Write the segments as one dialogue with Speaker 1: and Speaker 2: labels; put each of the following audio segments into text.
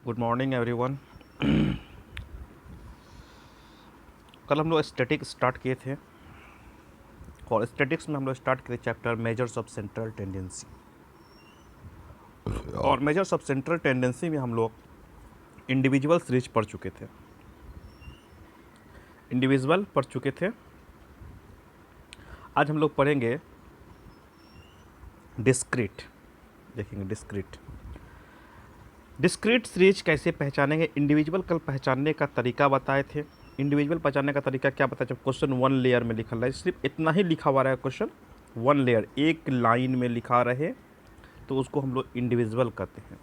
Speaker 1: Good morning everyone. कल हम लोग स्टैटिक स्टार्ट किए थे और स्टैटिक्स में हम लोग स्टार्ट किए chapter measures of central tendency. और मेजर्स ऑफ सेंट्रल टेंडेंसी में हम लोग इंडिविजुअल सीरीज पढ़ चुके थे। आज हम लोग पढ़ेंगे डिस्क्रीट। देखेंगे डिस्क्रीट सीरीज कैसे पहचानेंगे। इंडिविजुअल कल पहचानने का तरीका बताए थे। इंडिविजुअल पहचानने का तरीका क्या बताया, जब क्वेश्चन वन लेयर में लिखा है, सिर्फ इतना ही लिखा हुआ रहा है, क्वेश्चन वन लेयर एक लाइन में लिखा रहे तो उसको हम लोग इंडिविजुअल कहते हैं।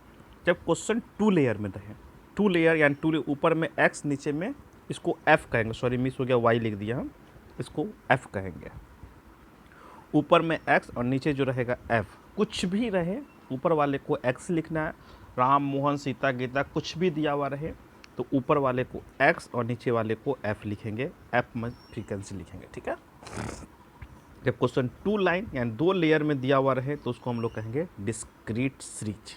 Speaker 1: जब क्वेश्चन टू लेयर में रहे, टू लेयर यानी टू ऊपर में एक्स नीचे में, इसको एफ कहेंगे। सॉरी मिस हो गया, वाई लिख दिया हम, इसको एफ कहेंगे। ऊपर में एक्स और नीचे जो रहेगा एफ, कुछ भी रहे ऊपर वाले को एक्स लिखना है। राम मोहन सीता गीता कुछ भी दिया हुआ रहे तो ऊपर वाले को एक्स और नीचे वाले को एफ लिखेंगे। एफ में फ्रीक्वेंसी लिखेंगे, ठीक है। जब क्वेश्चन टू लाइन यानी दो लेयर में दिया हुआ रहे तो उसको हम लोग कहेंगे डिस्क्रीट सीरीज।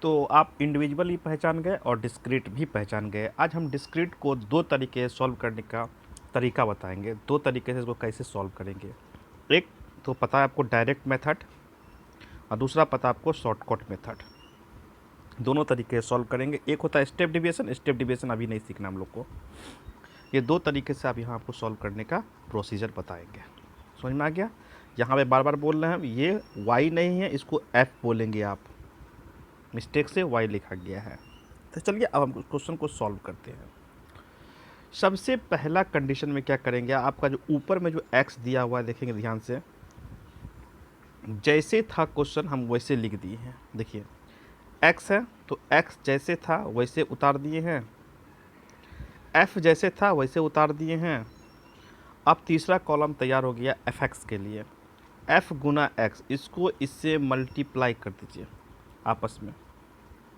Speaker 1: तो आप इंडिविजुअल ही पहचान गए और डिस्क्रीट भी पहचान गए। आज हम डिस्क्रीट को दो तरीके से सॉल्व करने का तरीका बताएंगे। दो तरीके से इसको कैसे सॉल्व करेंगे। एक तो पता है आपको डायरेक्ट मेथड और दूसरा पता आपको शॉर्टकट मेथड। दोनों तरीके से सॉल्व करेंगे। एक होता है स्टेप डिविएशन अभी नहीं सीखना हम लोग को। ये दो तरीके से आप यहाँ आपको सॉल्व करने का प्रोसीजर बताएंगे। समझ में आ गया। यहाँ पे बार बार बोल रहे हैं हम, ये y नहीं है, इसको f बोलेंगे आप, मिस्टेक से y लिखा गया है। तो चलिए अब हम क्वेश्चन को सॉल्व करते हैं। सबसे पहला कंडीशन में क्या करेंगे, आपका जो ऊपर में जो x दिया हुआ है देखेंगे ध्यान से, जैसे था क्वेश्चन हम वैसे लिख दिए हैं। देखिए x है तो x जैसे था वैसे उतार दिए हैं, f जैसे था वैसे उतार दिए हैं। अब तीसरा कॉलम तैयार हो गया fx के लिए। f गुना x, इसको इससे मल्टीप्लाई कर दीजिए आपस में।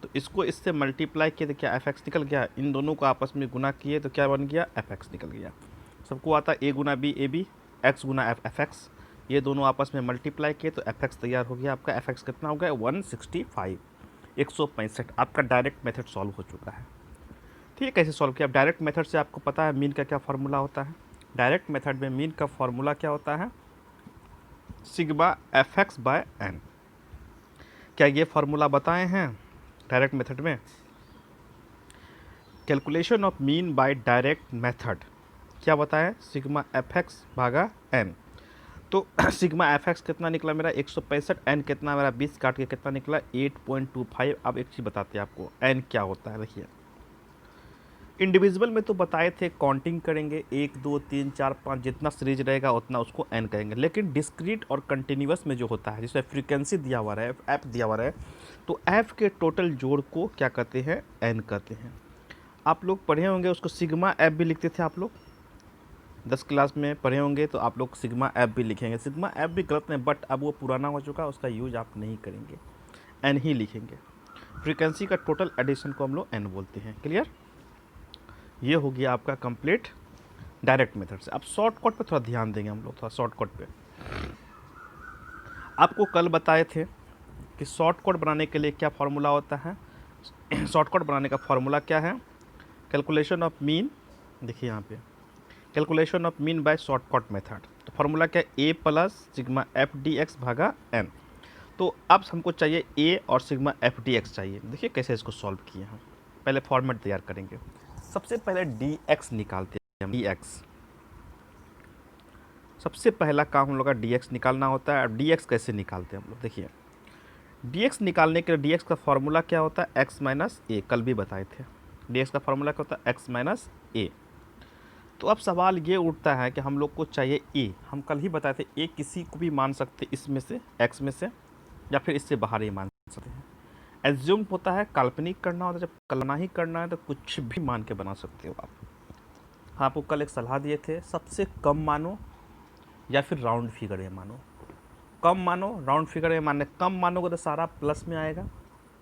Speaker 1: तो इसको इससे मल्टीप्लाई किए तो क्या fx निकल गया। इन दोनों को आपस में गुना किए तो क्या बन गया, fx निकल गया। सबको आता है a Guna b ab, x Guna fx। ये दोनों आपस में मल्टीप्लाई किए तो fx तैयार हो गया। आपका fx कितना हो गया, 165, 165। आपका डायरेक्ट मेथड सॉल्व हो चुका है। ठीक है, कैसे सॉल्व किया। डायरेक्ट मेथड से आपको पता है मीन का क्या फार्मूला होता है। डायरेक्ट मेथड में मीन का फार्मूला क्या होता है, सिग्मा fx बाय n। क्या ये फार्मूला बताए हैं डायरेक्ट मेथड में। Calculation of mean bye direct method क्या बताया, सिग्मा fx भागा n। तो सिग्मा fx कितना निकला मेरा 165, n कितना मेरा 20 काट के कितना निकला 8.25। अब एक चीज़ बताते हैं आपको, n क्या होता है। देखिए इंडिविजुअल में तो बताए थे काउंटिंग करेंगे, 1 2 3 4 5 जितना सीरीज रहेगा उतना उसको n कहेंगे। लेकिन डिस्क्रीट और कंटिन्यूअस में जो होता है, जिसमें फ्रीक्वेंसी दिया हुआ है, f दिया हुआ है, तो f के टोटल जोड़ को क्या कहते हैं, n कहते हैं। आप लोग पढ़े होंगे उसको सिग्मा f भी लिखते थे। आप लोग 10 क्लास में पढ़े होंगे तो आप लोग सिग्मा f भी लिखेंगे। सिग्मा f भी गलत नहीं, बट अब वो पुराना हो चुका है, उसका यूज आप नहीं करेंगे, n ही लिखेंगे। फ्रीक्वेंसी का टोटल एडिशन को हम लोग n बोलते हैं। क्लियर। ये हो गया आपका कंप्लीट डायरेक्ट मेथड से। अब शॉर्टकट पे थोड़ा ध्यान देंगे हम लोग, थोड़ा शॉर्टकट पे। आपको कल बताए थे कि शॉर्टकट बनाने के लिए क्या फार्मूला होता है। शॉर्टकट बनाने का फार्मूला क्या है, कैलकुलेशन ऑफ मीन। देखिए यहाँ पे calculation of mean by shortcut method. तो फार्मूला क्या है, a plus sigma f d x भागा एन। तो अब हमको चाहिए ए और सिग्मा एफ डी एक्स चाहिए। देखिए कैसे इसको सॉल्व किए हम। पहले फॉर्मेट तैयार करेंगे। सबसे पहले डी एक्स निकालते हैं। डी एक्स सबसे पहला काम हम लोग का डी एक्स निकालना होता है। अब डी एक्स कैसे निकालते हैं हम लोग, देखिए डी एक्स निकालने के लिए डी एक्स का फार्मूला क्या होता है, एक्स माइनस ए। कल भी बताए थे डी एक्स का फार्मूला क्या होता है, एक्स माइनस ए। तो अब सवाल ये उठता है कि हम लोग को चाहिए ए। हम कल ही बताए थे ए किसी को भी मान सकते, इसमें से एक्स में से, या फिर इससे बाहर ही मान सकते हैं। एज्यूम होता है काल्पनिक करना होता है, जब कल्पना ही करना है तो कुछ भी मान के बना सकते हो आप। आपको कल एक सलाह दिए थे, सबसे कम मानो या फिर राउंड फिगर में मानो। कम मानो, राउंड फिगर में मानने, कम मानोगे तो सारा प्लस में आएगा,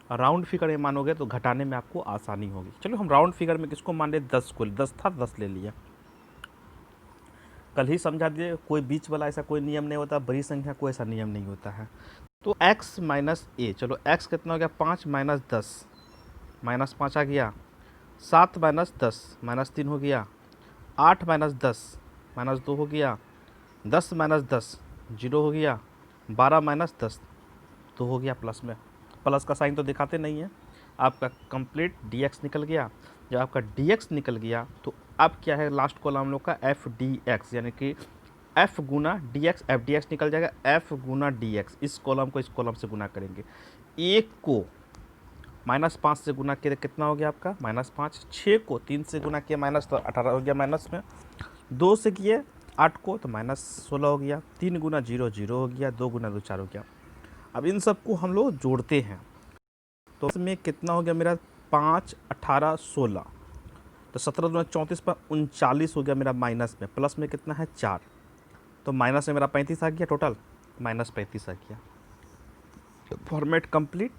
Speaker 1: राउंड फिगर में मानोगे तो घटाने में आपको आसानी होगी। चलो हम राउंड फिगर में किसको मान ले, 10 को। 10 था 10 ले लिया, कल ही समझा दिए। कोई बीच वाला ऐसा कोई नियम नहीं होता, बड़ी संख्या कोई ऐसा नियम नहीं होता है। तो x माइनस ए, चलो x कितना हो गया, 5 माइनस 10 -5 आ गया, 7 - 10 -3 हो गया, 8 - 10 -2 हो गया, 10 - 10 0 हो गया, 12 - 10 2 हो गया प्लस में। प्लस का साइन तो दिखाते नहीं है। आपका कंप्लीट dx निकल गया। जब आपका dx निकल गया तो अब क्या है, लास्ट कॉलम हम लोग का एफ डी एक्स, यानी कि f गुना dx, एफ डी एक्स निकल जाएगा, f गुना dx। इस कॉलम को इस कॉलम से गुना करेंगे। एक को -5 से गुना किया कितना हो गया आपका -5, 6 को 3 से गुना किया माइनस तो 18 हो गया माइनस में, 2 से किए 8 को तो -16 हो गया, 3 गुना 0 0 हो गया, 2 गुना 2 4 हो गया। अब इन सबको हम लोग जोड़ते हैं तो इसमें कितना हो गया मेरा 5 18 16, तो 17 दूना 34 पर 39 हो गया मेरा माइनस में। प्लस में कितना है 4, तो माइनस में मेरा 35 आ गया, टोटल -35 आ गया। Format complete.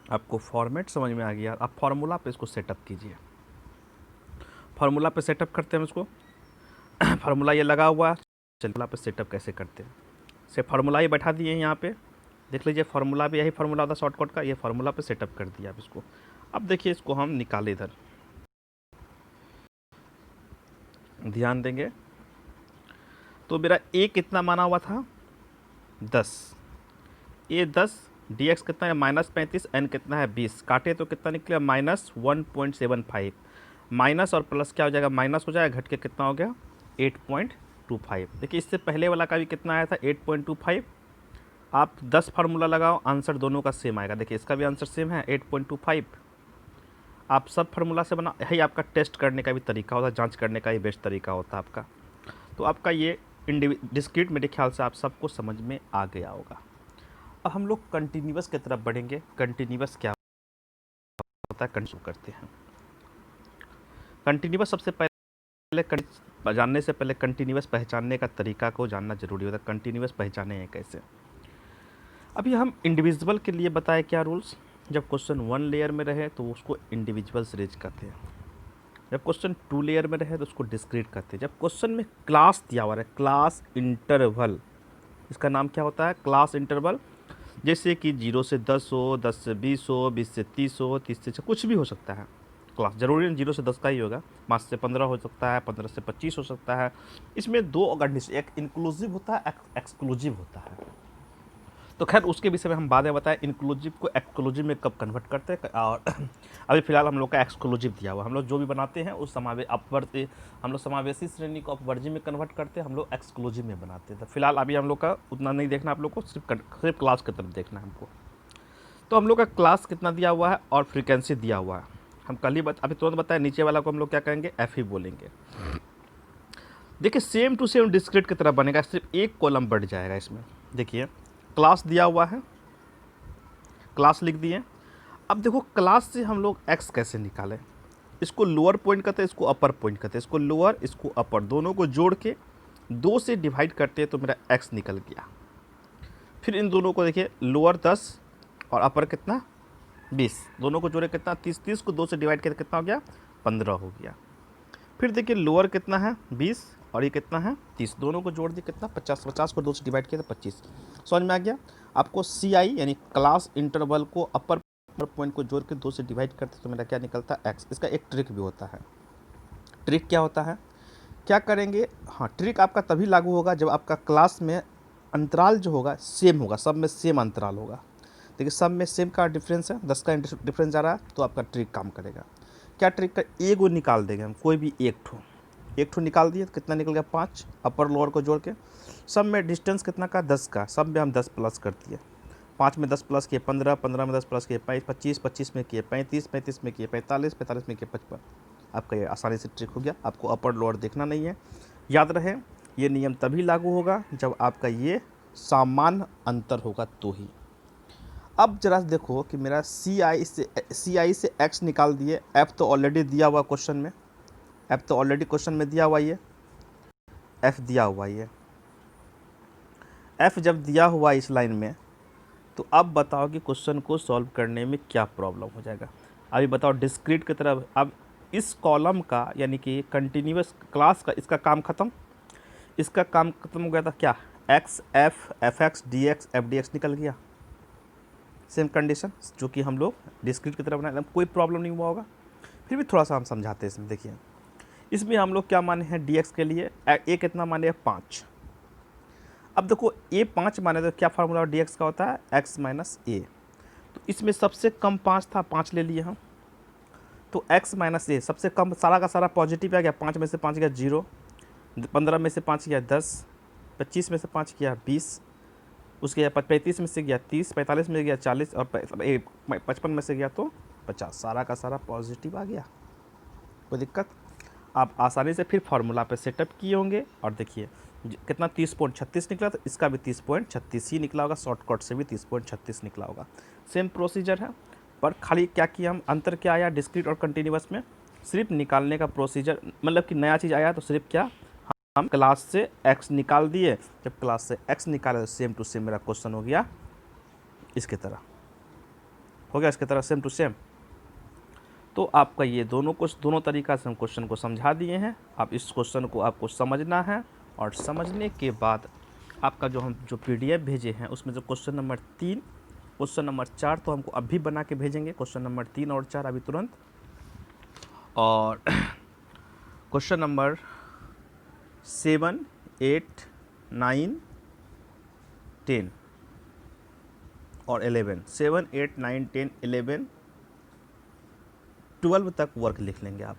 Speaker 1: आपको फॉर्मेट समझ में आ गया। आप फार्मूला पे इसको सेटअप कीजिए। फार्मूला पे सेटअप करते हैं इसको। फार्मूला ये लगा हुआ है, चलिए पे सेटअप कैसे करते हैं। से फार्मूला ही बैठा दिए हैं यहाँ पे, देख लीजिए। फार्मूला भी यही फार्मूला होता है शॉर्टकट का, ये फार्मूला पे सेटअप कर दिया आप इसको। अब देखिए इसको हम निकाले, इधर ध्यान देंगे तो मेरा a कितना माना हुआ था 10, a 10, dx कितना है -35, n कितना है 20, काटे तो कितना निकलेगा -1.75। माइनस और प्लस क्या हो जाएगा, माइनस हो जाएगा, घट के कितना हो गया 8.25। देखिए इससे पहले वाला का भी कितना आया था 8.25। आप 10 फार्मूला लगाओ, आंसर दोनों का सेम आएगा। देखिए इसका भी आंसर सेम है 8.25। आप सब फार्मूला से बना, यही आपका टेस्ट करने का भी तरीका होता है, जांच करने का ही बेस्ट तरीका होता है आपका। तो आपका ये डिस्क्रीट मेरे ख्याल से आप सबको समझ में आ गया होगा। अब हम लोग कंटिन्यूअस की तरफ बढ़ेंगे। कंटिन्यूअस क्या होता है, कंटिन्यू करते हैं। कंटिन्यूअस सबसे पहले जानने से पहले कंटिन्यूअस पहचानने का तरीका को जानना जरूरी होता है। कंटिन्यूअस पहचाने हैं कैसे। अभी हम इंडिविजुअल के लिए बताए क्या रूल्स। जब क्वेश्चन 1 लेयर में रहे तो उसको इंडिविजुअल सीरीज कहते हैं। जब क्वेश्चन 2 लेयर में रहे तो उसको डिस्क्रीट कहते हैं। जब क्वेश्चन में क्लास दिया हुआ है, क्लास इंटरवल, इसका नाम क्या होता है, क्लास इंटरवल। जैसे कि 0 से 10 हो, 10 से 20 हो, 20 से 30 हो, 30 से कुछ भी हो सकता है क्लास, जरूरी नहीं 0 से 10 का ही होगा। 5 से 15 हो सकता है, 15 से 25 हो सकता है। इसमें दो कंडीशन, एक इंक्लूसिव होता है, एक एक्सक्लूसिव होता है। तो खैर उसके विषय में हम बाद में बताएं, इंक्लूसिव को एक्सक्लूसिव में कब कन्वर्ट करते हैं। और अभी फिलहाल हम लोग का एक्सक्लूसिव दिया हुआ, हम लोग जो भी बनाते हैं उस हम लोग समावेशी श्रेणी को अपवर्जी में कन्वर्ट करते हैं, हम लोग एक्सक्लूसिव में बनाते हैं। तो फिलहाल अभी हम लोग का उतना नहीं देखना, आप लोग को सिर्फ क्लास की तरफ देखना है हमको। तो हम लोग का क्लास कितना दिया हुआ है और फ्रीक्वेंसी दिया हुआ है। हम कल ही अभी तुरंत बताया, नीचे वाला को हम लोग क्या करेंगे, एफ ही बोलेंगे। देखिए सेम टू सेम डिस्क्रीट की तरह बनेगा, सिर्फ एक कॉलम बढ़ जाएगा इसमें। देखिए क्लास दिया हुआ है, क्लास लिख दिए। अब देखो क्लास से हम लोग एक्स कैसे निकालें। इसको लोअर पॉइंट कहते हैं, इसको अपर पॉइंट कहते हैं। इसको लोअर, इसको अपर, दोनों को जोड़ के 2 से डिवाइड करते हैं तो मेरा एक्स निकल गया। फिर इन दोनों को देखिए, लोअर 10 और अपर कितना 20, दोनों को जोड़े कितना 30, 30 को 2 से डिवाइड करके कितना हो गया 15 हो गया। फिर देखिए लोअर कितना है 20 और ये कितना है 30, दोनों को जोड़ दिए कितना 50, 50 को 2 से डिवाइड किया तो 25। समझ में आ गया आपको। सी आई यानी क्लास इंटरवल को अपर पॉइंट को जोड़ के 2 से डिवाइड करते तो मेरा क्या निकलता है एक्स। इसका एक ट्रिक भी होता है। ट्रिक क्या होता है, क्या करेंगे, हाँ ट्रिक आपका तभी लागू होगा जब आपका क्लास में अंतराल जो होगा सेम होगा, सब में सेम अंतराल होगा। देखिए सब में सेम का डिफरेंस है, 10 का डिफरेंस जा रहा है तो आपका ट्रिक काम करेगा। क्या ट्रिक का, एगो निकाल देंगे हम, कोई भी एक ठो निकाल दिए तो कितना निकल गया 5, अपर लोअर को जोड़ के। सब में डिस्टेंस कितना का 10 का, सब में हम 10 प्लस कर दिए। 5 में 10 प्लस किए 15, 15 में 10 प्लस किए 25, 25 में किए 35, 35 में किए 45, 45 में किए 55। आपका ये आसानी से ट्रिक हो गया। आपको अपर लोअर देखना नहीं है। याद रहे ये नियम तभी लागू होगा जब आपका ये सामान्य अंतर होगा तो ही। अब जरा देखो कि मेरा सी आई से एक्स निकाल दिए। एफ तो ऑलरेडी दिया हुआ क्वेश्चन में, एफ तो ऑलरेडी क्वेश्चन में दिया हुआ, ये एफ दिया हुआ, ये एफ जब दिया हुआ इस लाइन में, तो अब बताओ कि क्वेश्चन को सॉल्व करने में क्या प्रॉब्लम हो जाएगा। अभी बताओ डिस्क्रीट की तरफ। अब इस कॉलम का यानी कि कंटिन्यूअस क्लास का इसका काम खत्म, इसका काम खत्म हो गया था। क्या x F, F x D x, F d x निकल गया। सेम कंडीशन जो कि हम लोग डिस्क्रीट की तरह बनाए, एकदम कोई प्रॉब्लम नहीं हुआ होगा। फिर भी थोड़ा सा हम समझाते हैं इसमें। देखिए इसमें हम लोग क्या माने हैं डी एक्स के लिए, ए कितना माने हैं 5। अब देखो ए 5 माने तो क्या फार्मूला डी एक्स का होता है एक्स माइनस ए। तो इसमें सबसे कम 5 था, 5 ले लिए हम। तो x माइनस ए सबसे कम, सारा का सारा पॉजिटिव आ गया। 5 में से 5 गया 0, 15 में से 5 गया 10, 25 में से 5 गया 20, उसके 35 में से गया 30, 45 में से गया 40 और 55 में से गया तो 50। सारा का सारा पॉजिटिव आ गया, कोई दिक्कत। आप आसानी से फिर फार्मूला पे सेटअप किए होंगे और देखिए कितना 30.36 निकला, तो इसका भी 30.36 ही निकला होगा, शॉर्टकट से भी 30.36 निकला होगा। सेम प्रोसीजर है, पर खाली क्या किया हम, अंतर क्या आया डिस्क्रीट और कंटिन्यूअस में, सिर्फ निकालने का प्रोसीजर, मतलब कि नया चीज़ आया तो सिर्फ क्या हम क्लास से x निकाल दिए। जब क्लास से x निकाले तो सेम टू सेम मेरा क्वेश्चन हो गया इसके तरह, हो गया इसके तरह सेम टू सेम। तो आपका ये दोनों तरीका से हम क्वेश्चन को समझा दिए हैं। आप इस क्वेश्चन को आपको समझना है और समझने के बाद आपका जो PDF भेजे हैं उसमें जो क्वेश्चन नंबर 3, क्वेश्चन नंबर 4 तो हमको अभी बना के भेजेंगे, क्वेश्चन नंबर 3 और 4 अभी तुरंत, और क्वेश्चन नंबर 7, 8, 9, 10 और 11, 7, 8, 9, 10, 11, 12 तक वर्क लिख लेंगे आप।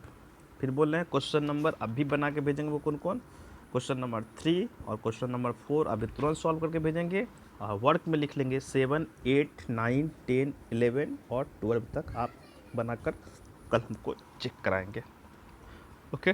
Speaker 1: फिर बोल रहे हैं क्वेश्चन नंबर अभी बना के भेजेंगे, वो कौन कौन, क्वेश्चन नंबर 3 और क्वेश्चन नंबर 4 अभी तुरंत सॉल्व करके भेजेंगे, और वर्क में लिख लेंगे 7, 8, 9, 10, 11 और 12 तक आप बनाकर कल हमको चेक कराएंगे। ओके।